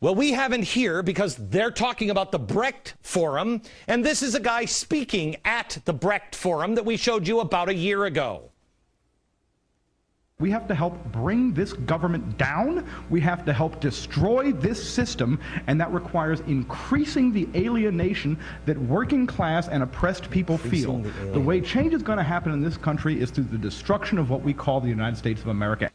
Well, we haven't here because they're talking about the Brecht Forum, and this is a guy speaking at the Brecht Forum that we showed you about a year ago. We have to help bring this government down. We have to help destroy this system, and that requires increasing the alienation that working class and oppressed people feel. The way change is going to happen in this country is through the destruction of what we call the United States of America.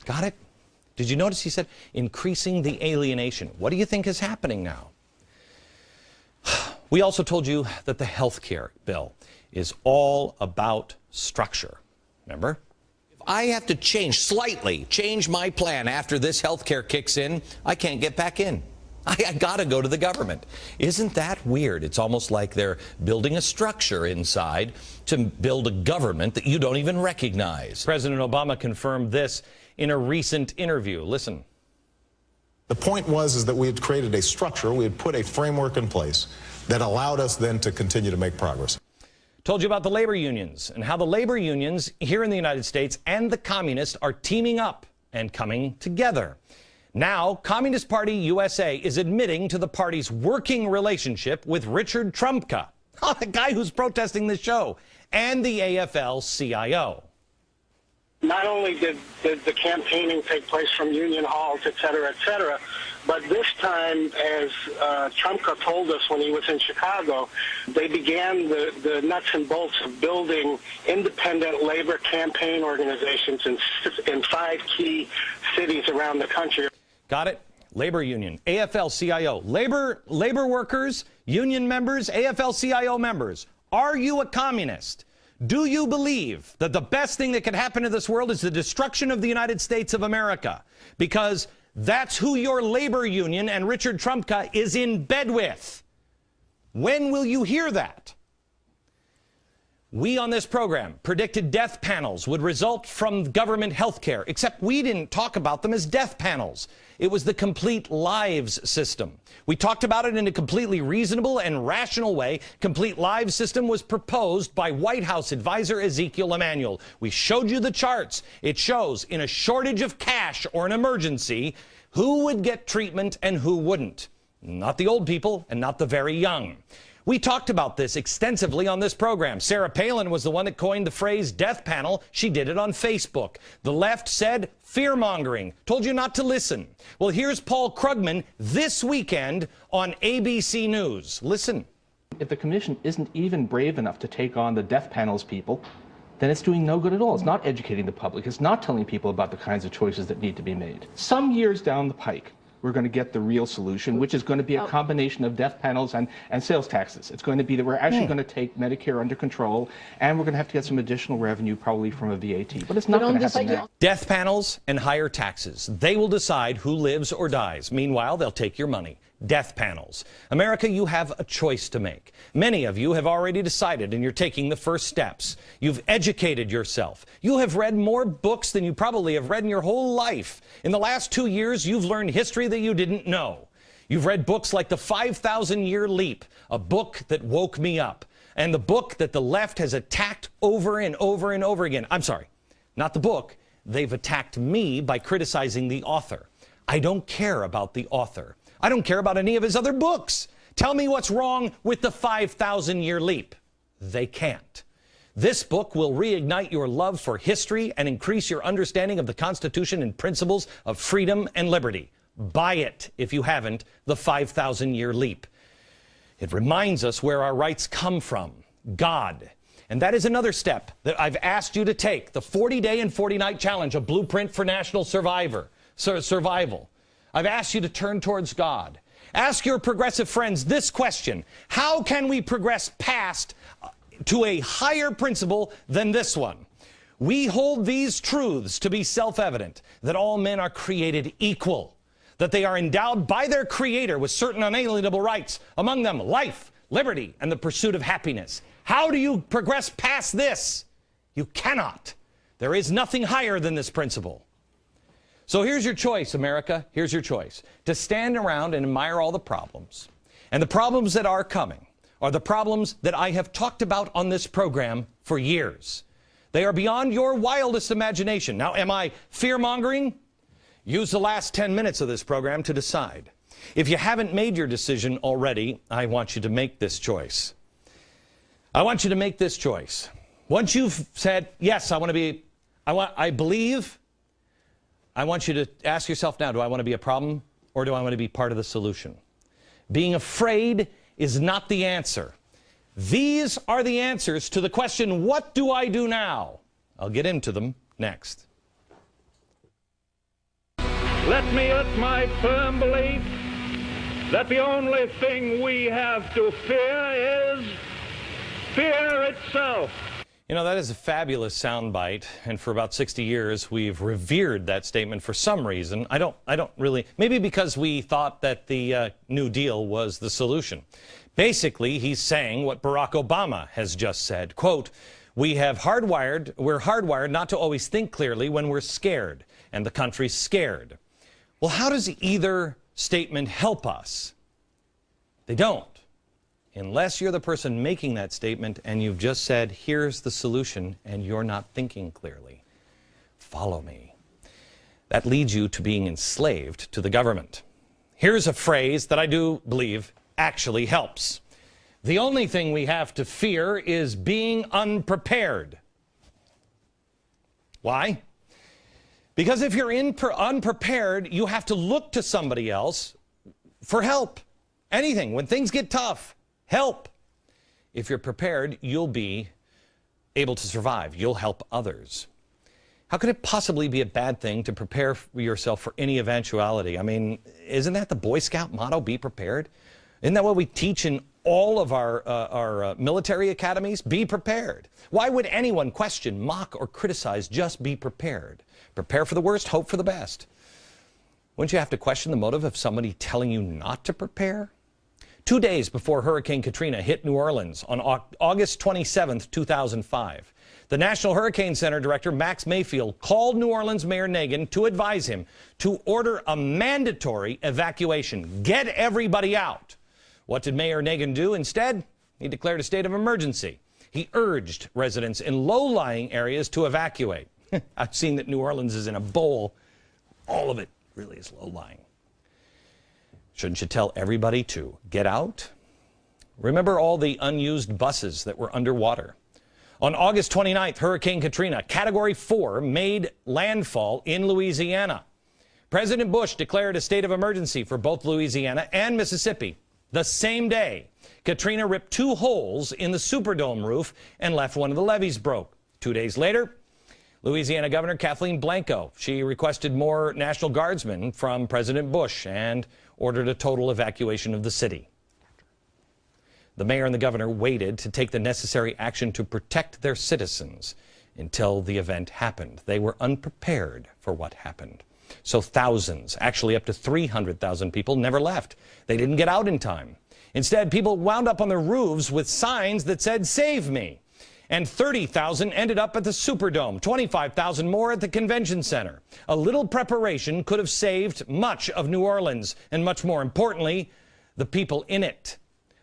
Got it? Did you notice he said increasing the alienation? What do you think is happening now? We also told you that the health care bill is all about structure. Remember? I have to change my plan after this health care kicks in, I can't get back in. I got to go to the government. Isn't that weird? It's almost like they're building a structure inside to build a government that you don't even recognize. President Obama confirmed this in a recent interview. Listen. The point is that we had created a structure, we had put a framework in place that allowed us then to continue to make progress. Told you about the labor unions and how the labor unions here in the United States and the communists are teaming up and coming together. Now, Communist Party USA is admitting to the party's working relationship with Richard Trumka, the guy who's protesting this show, and the AFL-CIO. Not only did the campaigning take place from union halls, et cetera, but this time, as Trumka told us when he was in Chicago, they began the nuts and bolts of building independent labor campaign organizations in 5 key cities around the country. Got it? Labor union, AFL-CIO, labor workers, union members, AFL-CIO members. Are you a communist? Do you believe that the best thing that could happen to this world is the destruction of the United States of America? Because that's who your labor union and Richard Trumka is in bed with. When will you hear that? We on this program predicted death panels would result from government health care, except we didn't talk about them as death panels. It was the Complete Lives system. We talked about it in a completely reasonable and rational way. Complete Lives system was proposed by White House advisor Ezekiel Emanuel. We showed you the charts. It shows in a shortage of cash or an emergency who would get treatment and who wouldn't. Not the old people and not the very young. We talked about this extensively on this program. Sarah Palin was the one that coined the phrase death panel. She did it on Facebook. The left said fear-mongering, told you not to listen. Well, here's Paul Krugman this weekend on ABC News. Listen. If the commission isn't even brave enough to take on the death panel's people, then it's doing no good at all. It's not educating the public. It's not telling people about the kinds of choices that need to be made. Some years down the pike, we're going to get the real solution, which is going to be a combination of death panels and sales taxes. It's going to be that we're actually going to take Medicare under control, and we're going to have to get some additional revenue, probably from a VAT. But it's not going to happen now. Death panels and higher taxes. They will decide who lives or dies. Meanwhile, they'll take your money. Death panels. America, you have a choice to make. Many of you have already decided, and you're taking the first steps. You've educated yourself. You have read more books than you probably have read in your whole life. In the last 2 years, you've learned history that you didn't know. You've read books like The 5,000-Year Leap, a book that woke me up, and the book that the left has attacked over and over and over again. I'm sorry, not the book. They've attacked me by criticizing the author. I don't care about the author. I don't care about any of his other books. Tell me what's wrong with the 5,000-Year Leap. They can't. This book will reignite your love for history and increase your understanding of the Constitution and principles of freedom and liberty. Buy it, if you haven't, The 5,000-Year Leap. It reminds us where our rights come from, God. And that is another step that I've asked you to take, the 40-day and 40-night challenge, a blueprint for national survival. I've asked you to turn towards God. Ask your progressive friends this question: how can we progress past to a higher principle than this one? We hold these truths to be self-evident, that all men are created equal, that they are endowed by their Creator with certain unalienable rights, among them life, liberty, and the pursuit of happiness. How do you progress past this? You cannot. There is nothing higher than this principle. So here's your choice, America. Here's your choice. To stand around and admire all the problems. And the problems that are coming are the problems that I have talked about on this program for years. They are beyond your wildest imagination. Now, am I fear-mongering? Use the last 10 minutes of this program to decide. If you haven't made your decision already, I want you to make this choice. I want you to make this choice. Once you've said, yes, I believe, I want you to ask yourself now, do I want to be a problem or do I want to be part of the solution? Being afraid is not the answer. These are the answers to the question, what do I do now? I'll get into them next. Let me utter my firm belief that the only thing we have to fear is fear itself. You know, that is a fabulous soundbite, and for about 60 years we've revered that statement for some reason. I don't really, maybe because we thought that the New Deal was the solution. Basically, he's saying what Barack Obama has just said, quote, we're hardwired not to always think clearly when we're scared, and the country's scared. Well, how does either statement help us? They don't. Unless you're the person making that statement and you've just said, here's the solution, and you're not thinking clearly. Follow me. That leads you to being enslaved to the government. Here's a phrase that I do believe actually helps. The only thing we have to fear is being unprepared. Why? Because if you're unprepared, you have to look to somebody else for help. Anything. When things get tough, help. If you're prepared, you'll be able to survive. You'll help others. How could it possibly be a bad thing to prepare yourself for any eventuality? I mean, isn't that the Boy Scout motto, be prepared? Isn't that what we teach in all of our military academies? Be prepared. Why would anyone question, mock, or criticize just be prepared? Prepare for the worst, hope for the best. Wouldn't you have to question the motive of somebody telling you not to prepare? 2 days before Hurricane Katrina hit New Orleans on August 27, 2005, the National Hurricane Center director, Max Mayfield, called New Orleans Mayor Nagin to advise him to order a mandatory evacuation. Get everybody out. What did Mayor Nagin do instead? He declared a state of emergency. He urged residents in low-lying areas to evacuate. I've seen that New Orleans is in a bowl. All of it really is low-lying. Shouldn't you tell everybody to get out? Remember all the unused buses that were underwater. On August 29th, Hurricane Katrina, Category 4, made landfall in Louisiana. President Bush declared a state of emergency for both Louisiana and Mississippi. The same day, Katrina ripped 2 holes in the Superdome roof and left one of the levees broke. 2 days later, Louisiana Governor Kathleen Blanco, she requested more National Guardsmen from President Bush and ordered a total evacuation of the city. The mayor and the governor waited to take the necessary action to protect their citizens until the event happened. They were unprepared for what happened. So thousands, actually up to 300,000 people never left. They didn't get out in time. Instead, people wound up on their roofs with signs that said, "Save me." And 30,000 ended up at the Superdome, 25,000 more at the Convention Center. A little preparation could have saved much of New Orleans, and much more importantly, the people in it.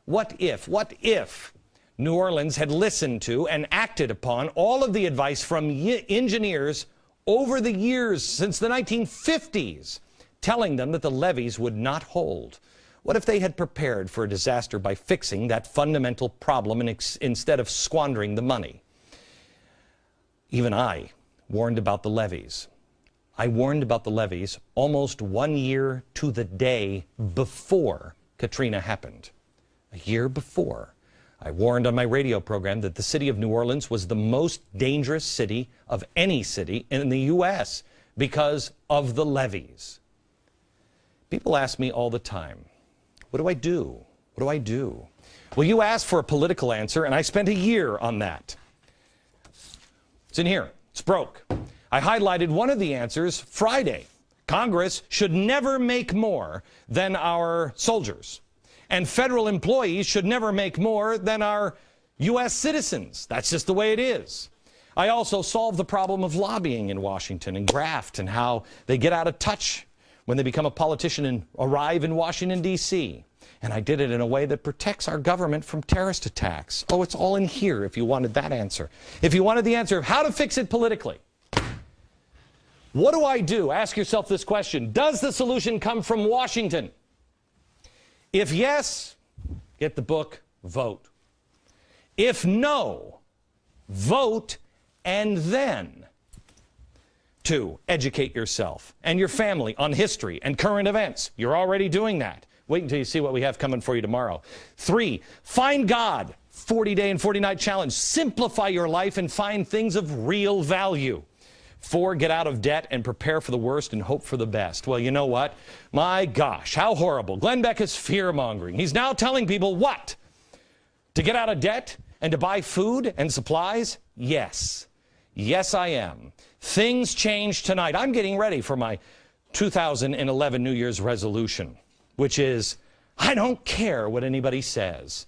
What if New Orleans had listened to and acted upon all of the advice from engineers over the years since the 1950s, telling them that the levees would not hold? What if they had prepared for a disaster by fixing that fundamental problem instead of squandering the money? Even I warned about the levees. I warned about the levees almost 1 year to the day before Katrina happened. A year before, I warned on my radio program that the city of New Orleans was the most dangerous city of any city in the U.S. because of the levees. People ask me all the time, what do I do? What do I do? Well, you asked for a political answer, and I spent a year on that. It's in here. It's broke. I highlighted one of the answers Friday. Congress should never make more than our soldiers. And federal employees should never make more than our U.S. citizens. That's just the way it is. I also solved the problem of lobbying in Washington and graft and how they get out of touch when they become a politician and arrive in Washington, D.C. And I did it in a way that protects our government from terrorist attacks. Oh, it's all in here if you wanted that answer. If you wanted the answer of how to fix it politically. What do I do? Ask yourself this question. Does the solution come from Washington? If yes, get the book, vote. If no, vote and then. 2, educate yourself and your family on history and current events. You're already doing that. Wait until you see what we have coming for you tomorrow. 3, find God. 40-day and 40-night challenge. Simplify your life and find things of real value. 4, get out of debt and prepare for the worst and hope for the best. Well, you know what? My gosh, how horrible. Glenn Beck is fear-mongering. He's now telling people what? To get out of debt and to buy food and supplies? Yes. Yes, I am. Things change tonight. I'm getting ready for my 2011 New Year's resolution, which is, I don't care what anybody says.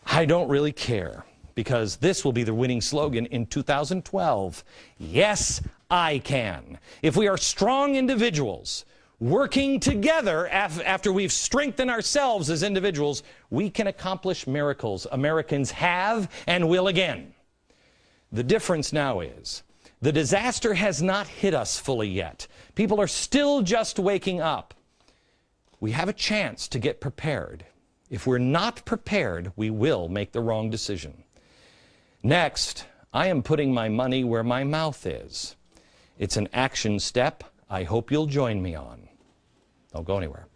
I don't really care, because this will be the winning slogan in 2012. Yes, I can. If we are strong individuals working together after we've strengthened ourselves as individuals, we can accomplish miracles. Americans have and will again. The difference now is the disaster has not hit us fully yet. People are still just waking up. We have a chance to get prepared. If we're not prepared, we will make the wrong decision. Next, I am putting my money where my mouth is. It's an action step I hope you'll join me on. Don't go anywhere.